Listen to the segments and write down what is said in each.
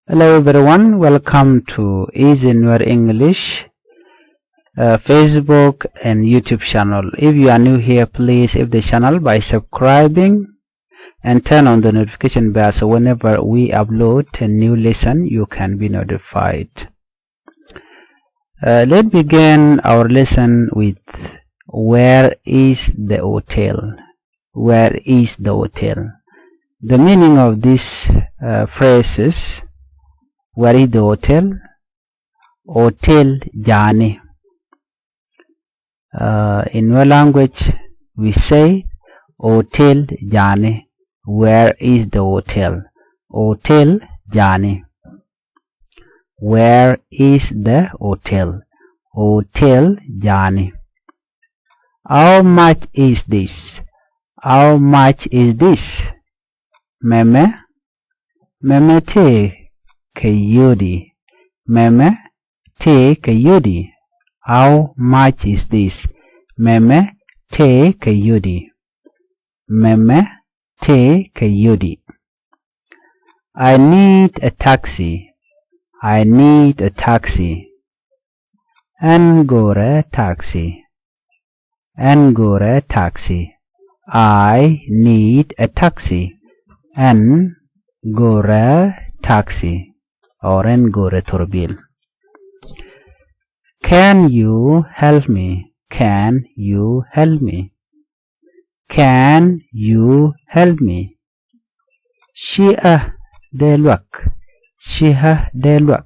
Hello everyone, welcome to Easy Nuer-English Facebook and YouTube channel. If you are new here, please help the channel by subscribing and turn on the notification bell so whenever we upload a new lesson, you can be notified. Let's begin our lesson with where is the hotel? Where is the hotel? The meaning of this phrase is where is the hotel? Hotel Jani. In our language, we say Hotel Jani. Where is the hotel? Hotel Jani. Where is the hotel? Hotel Jani. How much is this? How much is this? Meme te Kayudi. Meme te Kayudi. How much is this? Meme te Kayudi. Meme te Kayudi. I need a taxi. I need a taxi. Angora taxi. Angora taxi. I need a taxi. Angora taxi. Or Ngore Turbil. Can you help me? Can you help me? Can you help me? Shia Delwak. Shia Delwak.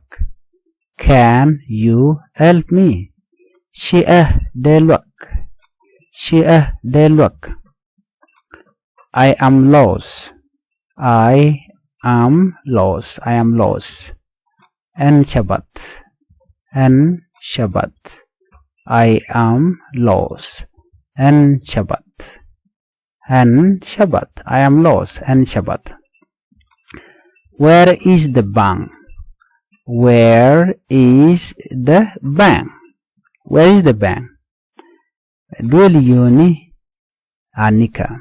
Can you help me? Shia Delwak. Shia Delwak. I am lost. I am lost. I am lost. And Shabbat. And Shabbat. I am lost. And Shabbat. And Shabbat. I am lost. And Shabbat. Where is the bank? Where is the bank? Where is the bank? Dual uni anika.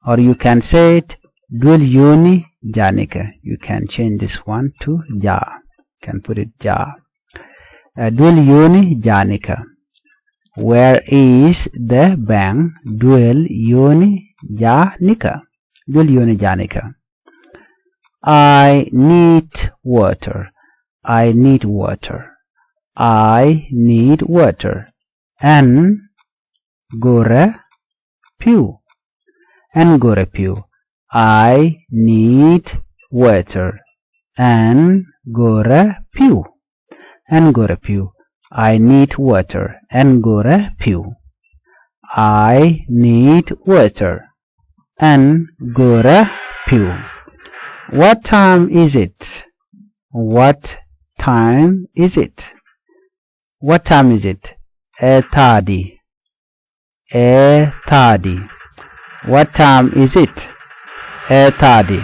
Or you can say it dual uni janika. You can change this one to ja. You can put it ja. Dual uni janika. Where is the bank? Dual uni janika. Dual uni janika. I need water. I need water. I need water. And gore pew. And gore pew. I need water. And gore pew. And gore pew. I need water. And gore pew. I need water. And gore pew. What time is it? What time is it? What time is it? 8:30. 8:30. What time is it? 8:30.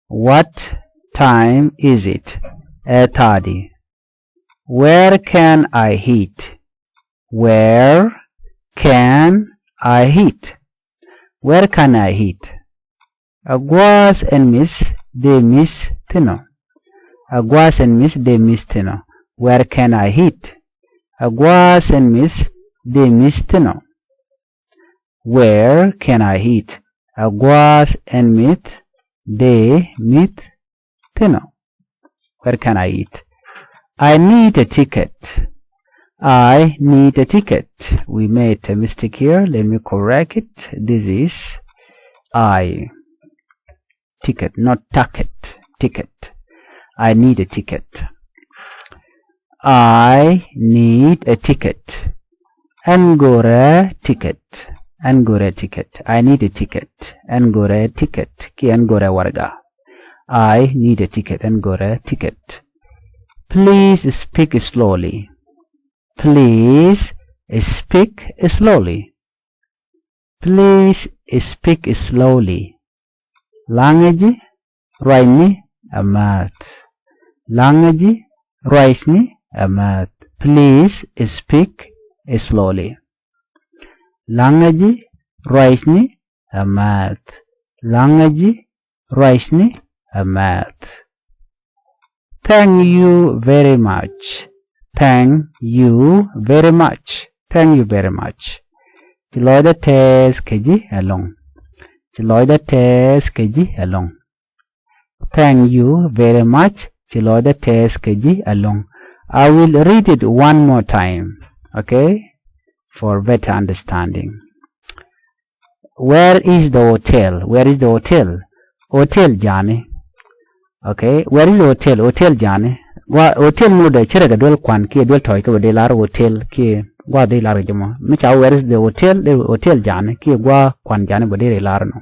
What time is it? 8:30. Where can I eat? Where can I eat? Where can I eat? Aguas and miss, they miss tino. Aguas and miss, they miss tino. Where can I eat? Aguas and miss, they miss tino. Where can I eat? Aguas and meat, they meet tino. Where can I eat? I need a ticket. I need a ticket. We made a mistake here. Let me correct it. This is I. Ticket, not ticket. Ticket. I need a ticket. I need a ticket. Angora ticket. Angora ticket. I need a ticket. Angora ticket. Ki Angora warga. I need a ticket. Angora ticket. Please speak slowly. Please speak slowly. Please speak slowly. Language right amat. Language right amat. Please speak slowly. Language right amat. Language right math. Thank you very much. Thank you very much. Thank you very much. Chiloida test keji along. Chiloida test keji along. Thank you very much. Chiloida test keji along. I will read it one more time, okay, for better understanding. Where is the hotel? Where is the hotel? Hotel Jani. Okay, where is the hotel? Hotel Jani. Hotel muda chiraga dwell kwan ki dwell toy ka de lar hotel ki gwa de lar jama. Micha where is the hotel? The hotel Jani ki gwa kwan Jani ba de lar no.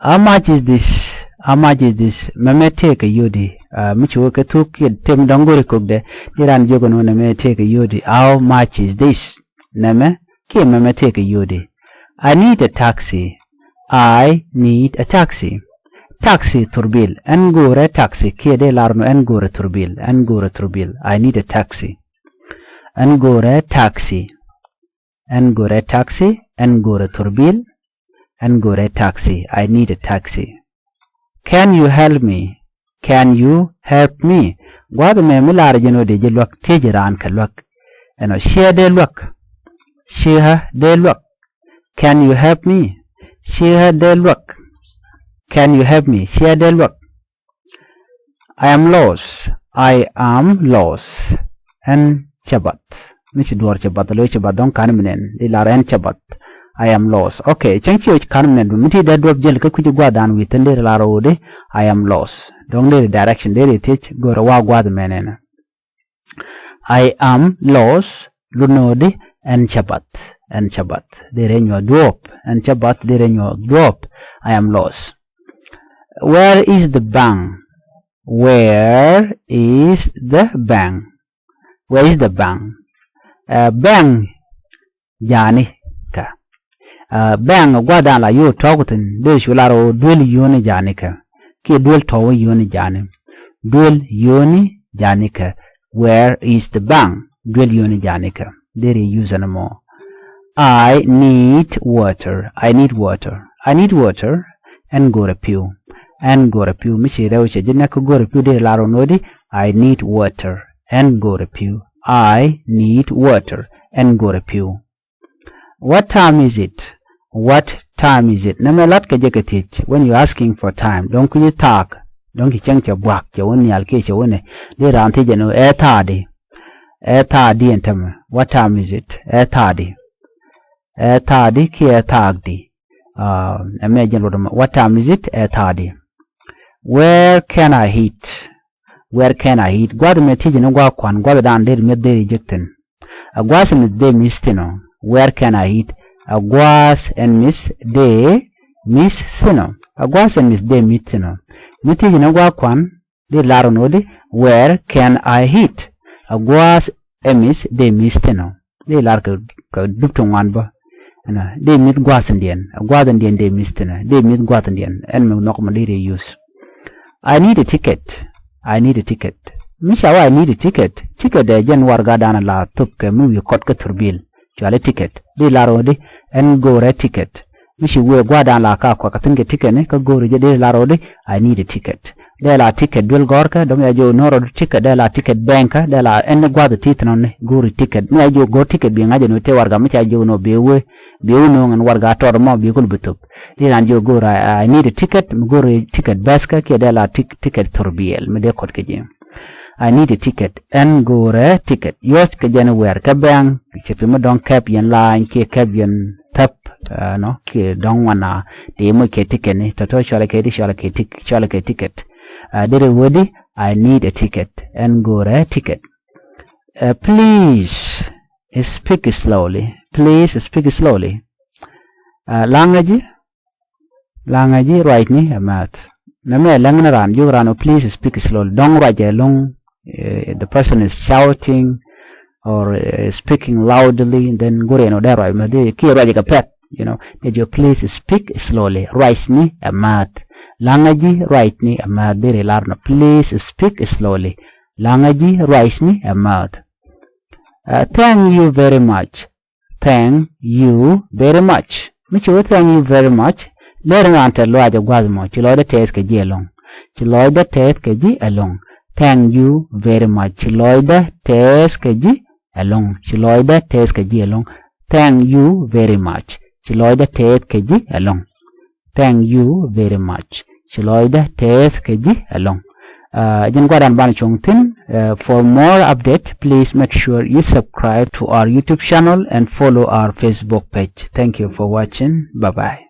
How much is this? How much is this? Meme take a yodi. Micha woke took it tem dongori cook de. Jiran jogo no me take a yodi. How much is this? Neme ki meme take a yodi. I need a taxi. I need a taxi. Taxi turbil. Engure taxi. Kiede larno engure turbil. Engure turbil. I need a taxi. Engure taxi. Engure taxi. Engure turbil. Engure taxi. I need a taxi. Can you help me? Can you help me? Gwada me milar jeno de jelwak tejiran kalwak. Eno share de lwak. Share de lwak. Can you help me? Share the look. Can you help me? Share the look. I am lost. I am lost. And chabat. Nich duar chabat. Lo chabat don kanmenen. Ilar and chabat. I am lost. Okay. Changchi och kanmenen. Miti da duap jel ka kuji gwadan witan de la rode. I am lost. Dong de direction de teach go wa gwad menen. I am lost. Lunode and chabat. And chabat. There in your drop. And chabat there in your drop. I am lost. Where is the bank? Where is the bank? Where is the bank? Bank jani ka. Bank gwadan la yo talkutin de shularo duel yoni jani ka. Ki duel tawo yoni jani. Duel yoni jani ka. Where is the bank? Duel yoni jani ka. There use no more. I need water. I need water. I need water. And go repew. And go repew. Michi reuche jina ko go repew de laro nodi. I need water. And go repew. I need water. And go repew. What time is it? What time is it? Nama lat ka jeke teach. When you're asking for time, don't you talk. Don't you change your buak. You won't yalke you won't. De ranti jeno etadi. Etadi entama. What time is it? Etadi. Etadi ki etagdi. Imagine what time is it? Etadi. Where can I eat? Where can I eat? Gwad me tiji no gwa kwan gwad dan der me der jekten. Agwas me de mistino. Where can I eat? Agwas and miss de miss sino. Agwas and miss de mitino. Me tiji no gwa kwan de laro nodi. Where can I eat? Agwas and miss de mistino. De lar ka dupton wan ba. De mit gwasendien. Gwadendien de mistino. De mit gwadendien. En me nok maliri use. I need a ticket. I need a ticket. Mishawa I need a ticket. Ticket de jen warga dana la tupke mu yu kot ka turbil. Chwale ticket. Di laro di en gore ticket. Mishi we gwada la ka kwa katinge ticket ne ka gore je di laro di I need a ticket. De la ticket dwel gorka dom ya jo noro ticket de la ticket banka de la en gwada titnon ne gore ticket. Mi ajo go ticket bi ngaje no te warga mi ajo no bewe no ngan warga tor mo bi kul butup. Di lan jo gore I need a ticket gore ticket baska ke de la ticket turbiel mi de kot ke je. I need a ticket and gore ticket. Yost ke jene wer ka bang chipi mo don cap yen line ke cap yen tap no ke don wana de mo ke ticket ni to shola ke ticket. Dere wodi I need a ticket and gore ticket. Please speak slowly. Please speak slowly. Language right ni math. Name langnaran you ran please speak slowly. Don't write long. The person is shouting or speaking loudly, and then go no there right. They key right a pet, you know. Did you please speak slowly? Right ni a math. Language right ni a math. They learn. Please speak slowly. Language right ni a math. Thank you very much. Thank you very much. Which thank you very much. Learn ante lo aja gwazmo chiloida test ke ji along. Chiloida test ke ji along. Thank you very much. Chiloida test ke ji along. Chiloida test ke ji along. Thank you very much. Chiloida test ke ji along. Thank you very much. Chiloida test ke ji along. Jen gwadan ban chongtin. For more update, please make sure you subscribe to our YouTube channel and follow our Facebook page. Thank you for watching. Bye bye.